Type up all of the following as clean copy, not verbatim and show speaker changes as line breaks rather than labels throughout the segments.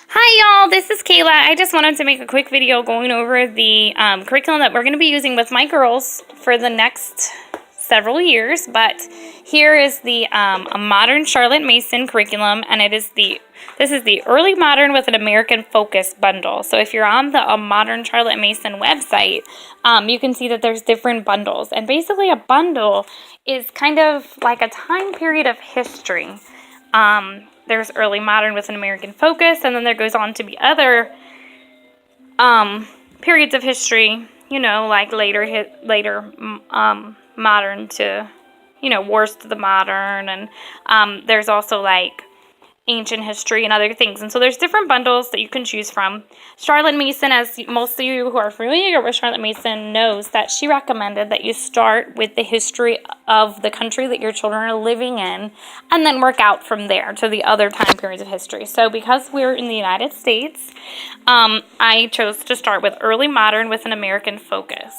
Hi y'all, this is Kayla. I just wanted to make a quick video going over the curriculum that we're going to be using with my girls for the next several years. But here is the a modern Charlotte Mason curriculum, and this is the early modern with an American focus bundle. So if you're on the modern Charlotte Mason website, you can see that there's different bundles, and basically a bundle is kind of like a time period of history. There's early modern with an American focus, and then there goes on to be other periods of history, like later modern to, wars to the modern, and there's also like ancient history and other things. And so there's different bundles that you can choose from. Charlotte Mason, as most of you who are familiar with Charlotte Mason knows, that she recommended that you start with the history of the country that your children are living in and then work out from there to the other time periods of history. So because we're in the United States, I chose to start with early modern with an American focus.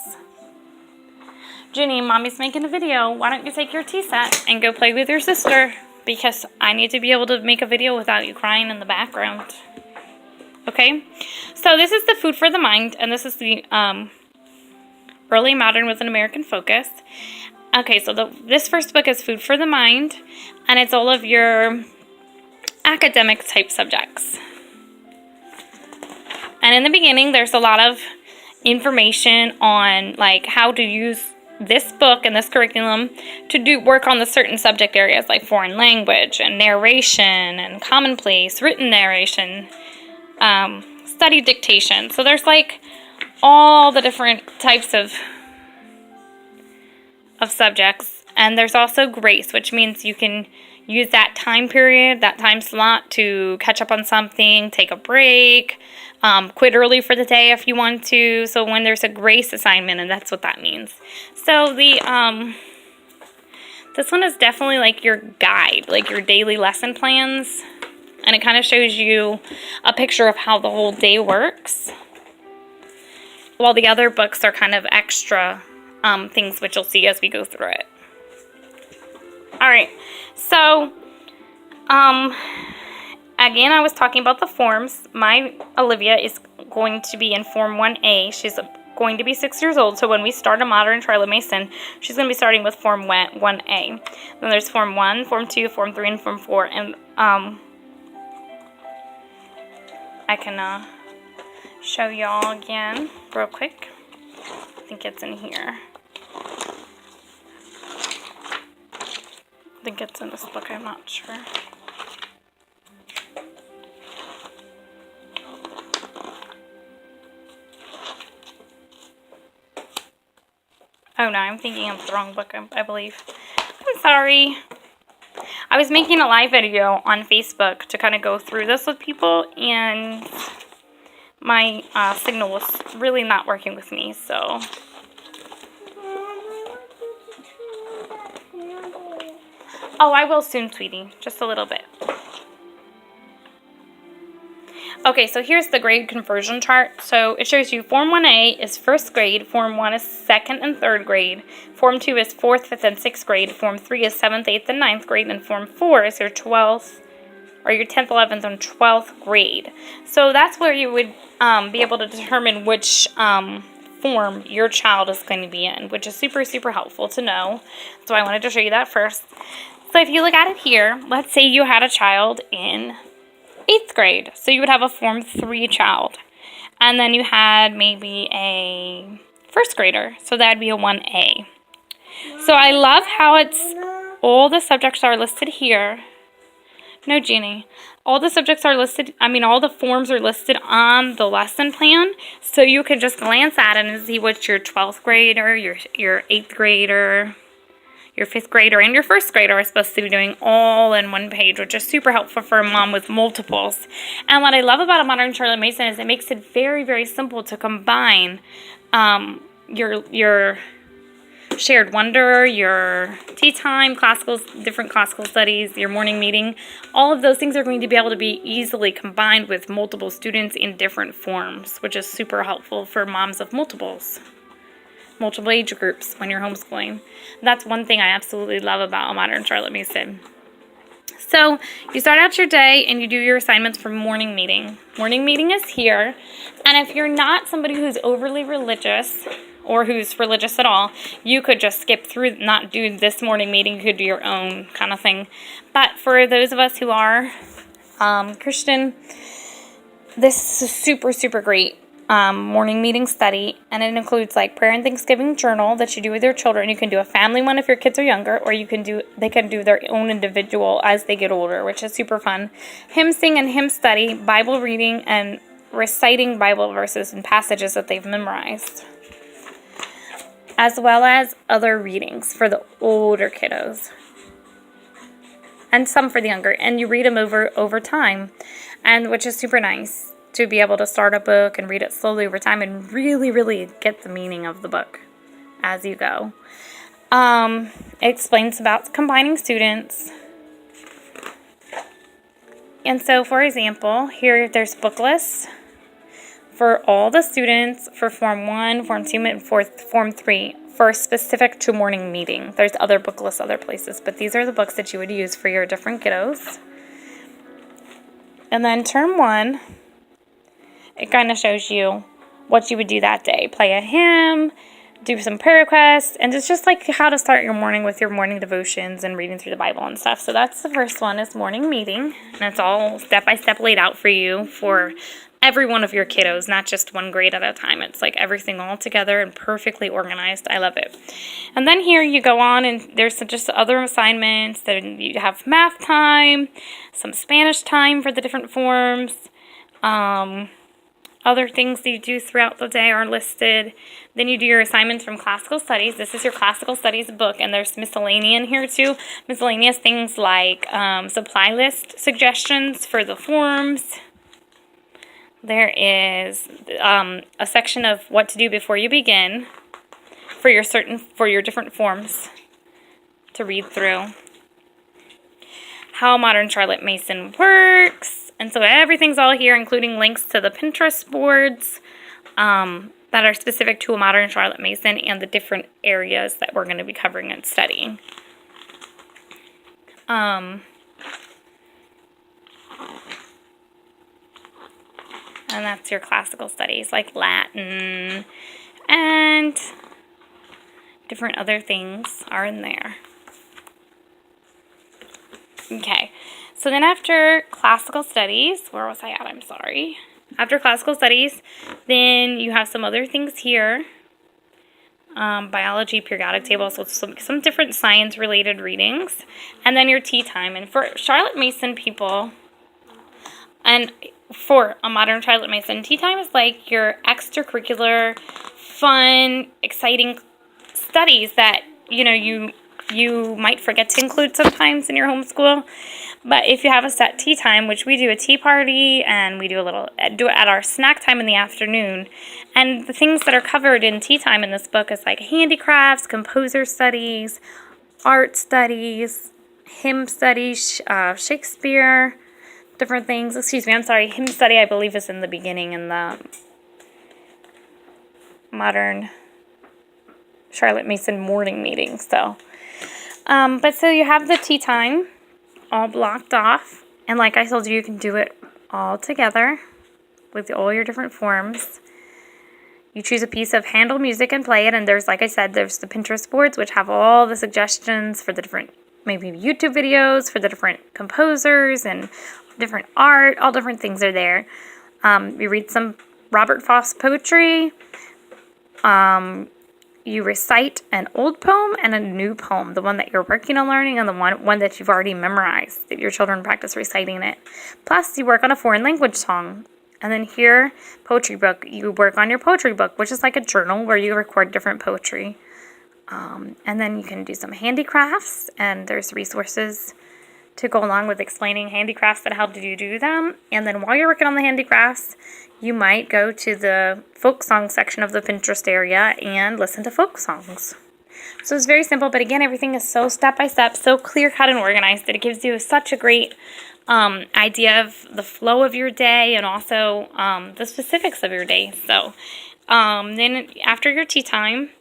Ginny, Mommy's making a video. Why don't you take your tea set and go play with your sister? Because I need to be able to make a video without you crying in the background. Okay? So this is the Food for the Mind, and this is the early modern with an American focus. Okay, so this first book is Food for the Mind, and it's all of your academic type subjects. And in the beginning, there's a lot of information on like how to use this book and this curriculum to do work on the certain subject areas like foreign language and narration and commonplace, written narration, study dictation. So there's like all the different types of subjects. And there's also grace, which means you can use that time period, that time slot to catch up on something, take a break, quit early for the day if you want to. So when there's a grace assignment, and that's what that means. So the this one is definitely like your guide, like your daily lesson plans, and it kind of shows you a picture of how the whole day works. While the other books are kind of extra things, which you'll see as we go through it. All right, so again, I was talking about the forms. My Olivia is going to be in Form 1A. She's going to be 6 years old, so when we start a modern Charlotte Mason, she's going to be starting with Form 1A. Then there's Form 1, Form 2, Form 3, and Form 4. And I can show y'all again real quick. I think it's in here. I think it's in this book, I'm not sure. Oh no, I'm thinking of the wrong book, I believe. I'm sorry. I was making a live video on Facebook to kind of go through this with people, and my signal was really not working with me, so. Oh, I will soon, sweetie. Just a little bit. Okay, so here's the grade conversion chart. So it shows you Form 1A is first grade, Form 1 is second and third grade, Form 2 is fourth, fifth, and sixth grade, Form 3 is seventh, eighth, and ninth grade, and Form 4 is your 12th, or your 10th, 11th, and 12th grade. So that's where you would be able to determine which form your child is going to be in, which is super, super helpful to know. So I wanted to show you that first. So if you look at it here, let's say you had a child in 8th grade. So you would have a Form 3 child. And then you had maybe a first grader. So that would be a 1A. So I love how all the subjects are listed here. No, Jeannie. All the subjects are listed, all the forms are listed on the lesson plan. So you can just glance at it and see what your 12th grader, your 8th grader, your 5th grader, and your first grader are supposed to be doing all in one page, which is super helpful for a mom with multiples. And what I love about a modern Charlotte Mason is it makes it very, very simple to combine your shared wonder, your tea time, different classical studies, your morning meeting. All of those things are going to be able to be easily combined with multiple students in different forms, which is super helpful for moms of multiple age groups when you're homeschooling. That's one thing I absolutely love about a modern Charlotte Mason. So you start out your day and you do your assignments for morning meeting. Morning meeting is here. And if you're not somebody who's overly religious or who's religious at all, you could just skip through, not do this morning meeting. You could do your own kind of thing. But for those of us who are Christian, this is a super, super great morning meeting study, and it includes like prayer and Thanksgiving journal that you do with your children. You can do a family one if your kids are younger, or they can do their own individual as they get older, which is super fun. Hymn sing and hymn study, Bible reading, and reciting Bible verses and passages that they've memorized, as well as other readings for the older kiddos and some for the younger, and you read them over time, and which is super nice to be able to start a book and read it slowly over time and really, really get the meaning of the book as you go. It explains about combining students. And so, for example, here there's book lists for all the students for Form 1, Form 2, and Form 3 for specific to morning meeting. There's other book lists other places, but these are the books that you would use for your different kiddos. And then Term 1, it kind of shows you what you would do that day. Play a hymn, do some prayer requests, and it's just like how to start your morning with your morning devotions and reading through the Bible and stuff. So that's the first one, is morning meeting. And it's all step-by-step laid out for you for every one of your kiddos, not just one grade at a time. It's like everything all together and perfectly organized. I love it. And then here you go on, and there's just other assignments. Then you have math time, some Spanish time for the different forms. Other things that you do throughout the day are listed. Then you do your assignments from classical studies. This is your classical studies book, and there's miscellaneous here too. Miscellaneous things like supply list suggestions for the forms. There is a section of what to do before you begin for your different forms to read through. How modern Charlotte Mason works. And so everything's all here, including links to the Pinterest boards that are specific to a modern Charlotte Mason and the different areas that we're going to be covering and studying. And that's your classical studies, like Latin and different other things are in there. Okay. So then after classical studies, where was I at? I'm sorry. After classical studies, then you have some other things here. Biology, periodic table, so some different science-related readings. And then your tea time. And for Charlotte Mason people, and for a modern Charlotte Mason, tea time is like your extracurricular, fun, exciting studies that, you might forget to include sometimes in your homeschool. But if you have a set tea time, which we do a tea party, and we do it at our snack time in the afternoon, and the things that are covered in tea time in this book is like handicrafts, composer studies, art studies, hymn studies, Shakespeare, different things. Hymn study I believe is in the beginning in the modern Charlotte Mason morning meeting. So you have the tea time all blocked off, and like I told you, you can do it all together with all your different forms. You choose a piece of Handel music and play it, and there's, like I said, there's the Pinterest boards, which have all the suggestions for the different, maybe YouTube videos for the different composers and different art, all different things are there. You read some Robert Frost poetry. You recite an old poem and a new poem, the one that you're working on learning and the one that you've already memorized, that your children practice reciting it. Plus, you work on a foreign language song. And then here, poetry book, you work on your poetry book, which is like a journal where you record different poetry. And then you can do some handicrafts, and there's resources to go along with explaining handicrafts that help you do them. And then while you're working on the handicrafts, you might go to the folk song section of the Pinterest area and listen to folk songs. So it's very simple, but again, everything is so step-by-step, so clear-cut and organized that it gives you such a great idea of the flow of your day and also the specifics of your day. So then after your tea time,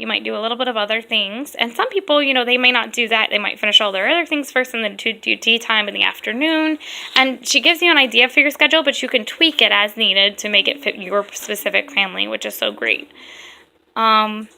You might do a little bit of other things. And some people, you know, they may not do that. They might finish all their other things first and then do tea time in the afternoon. And she gives you an idea for your schedule, but you can tweak it as needed to make it fit your specific family, which is so great. And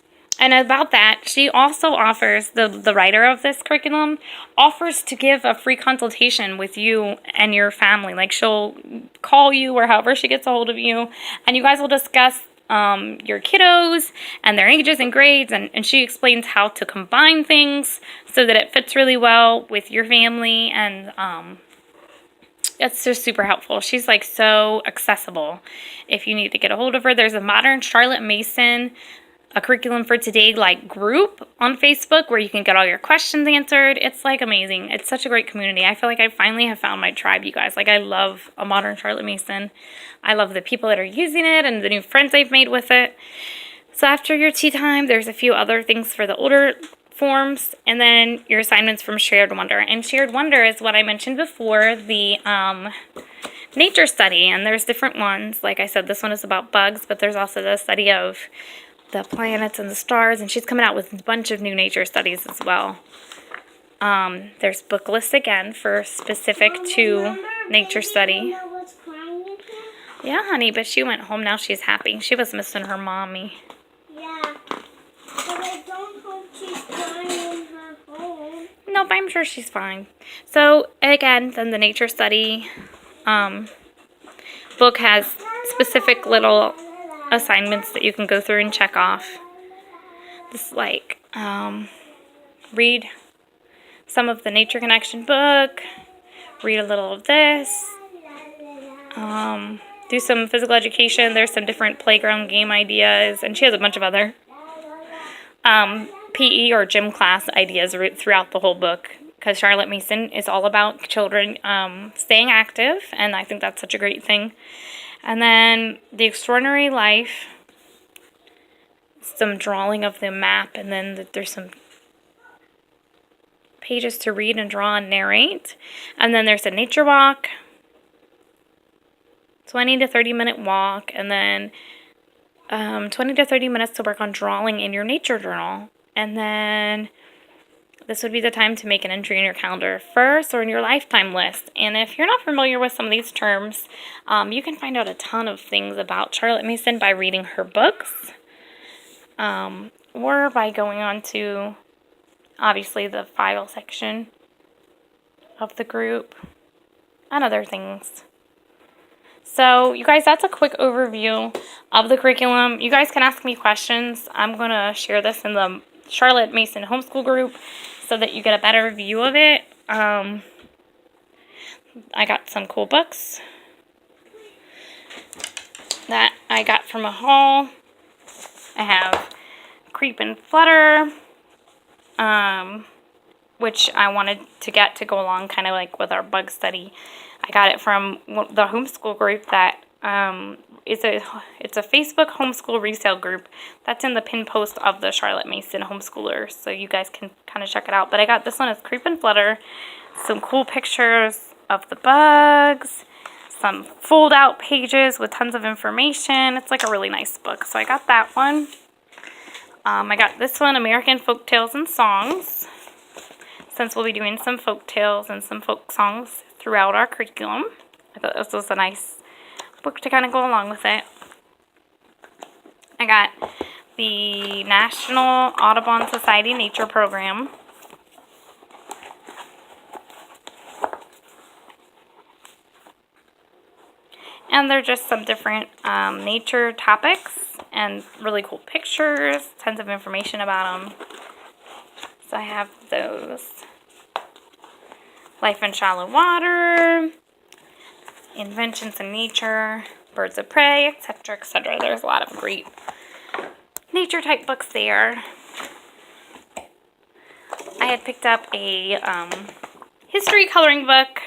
about that, she also offers, the writer of this curriculum, offers to give a free consultation with you and your family. Like, she'll call you or however she gets a hold of you, and you guys will discuss your kiddos and their ages and grades, and she explains how to combine things so that it fits really well with your family, and it's just super helpful. She's like so accessible if you need to get a hold of her. There's a Modern Charlotte Mason, a Curriculum for Today like group on Facebook where you can get all your questions answered. It's like amazing. It's such a great community. I feel like I finally have found my tribe, you guys. Like, I love a Modern Charlotte Mason. I love the people that are using it and the new friends I've made with it. So after your tea time, there's a few other things for the older forms, and then your assignments from Shared Wonder. And Shared Wonder is what I mentioned before, the nature study, and there's different ones. Like I said, this one is about bugs, but there's also the study of the planets and the stars, and she's coming out with a bunch of new nature studies as well. There's book lists again for specific to nature study. Yeah, honey, but she went home now. She's happy. She was missing her mommy.
Yeah, but I don't hope she's crying in her home.
Nope, I'm sure she's fine. So again, then the nature study book has specific little assignments that you can go through and check off. Just like read some of the Nature Connection book, read a little of this, do some physical education. There's some different playground game ideas, and she has a bunch of other PE or gym class ideas throughout the whole book, because Charlotte Mason is all about children staying active, and I think that's such a great thing. And then The Extraordinary Life, some drawing of the map, and then there's some pages to read and draw and narrate. And then there's a nature walk, 20 to 30 minute walk, and then 20 to 30 minutes to work on drawing in your nature journal. And then this would be the time to make an entry in your calendar first or in your lifetime list. And if you're not familiar with some of these terms, you can find out a ton of things about Charlotte Mason by reading her books, or by going on to, obviously, the file section of the group and other things. So, you guys, that's a quick overview of the curriculum. You guys can ask me questions. I'm going to share this in the Charlotte Mason homeschool group so that you get a better view of it. I got some cool books that I got from a haul. I have Creep and Flutter, which I wanted to get to go along kind of like with our bug study. I got it from the homeschool group that it's a Facebook homeschool resale group that's in the pin post of the Charlotte Mason homeschoolers, so you guys can kind of check it out. But I got this one as Creep and Flutter, some cool pictures of the bugs, some fold out pages with tons of information. It's like a really nice book, so I got that one. I got this one, American Folk Tales and Songs, since we'll be doing some folk tales and some folk songs throughout our curriculum. I thought this was a nice book to kind of go along with it. I got the National Audubon Society Nature Program. And they're just some different nature topics and really cool pictures, tons of information about them. So I have those. Life in Shallow Water, Inventions in Nature, Birds of Prey, etc., etc. There's a lot of great nature type books there. I had picked up a history coloring book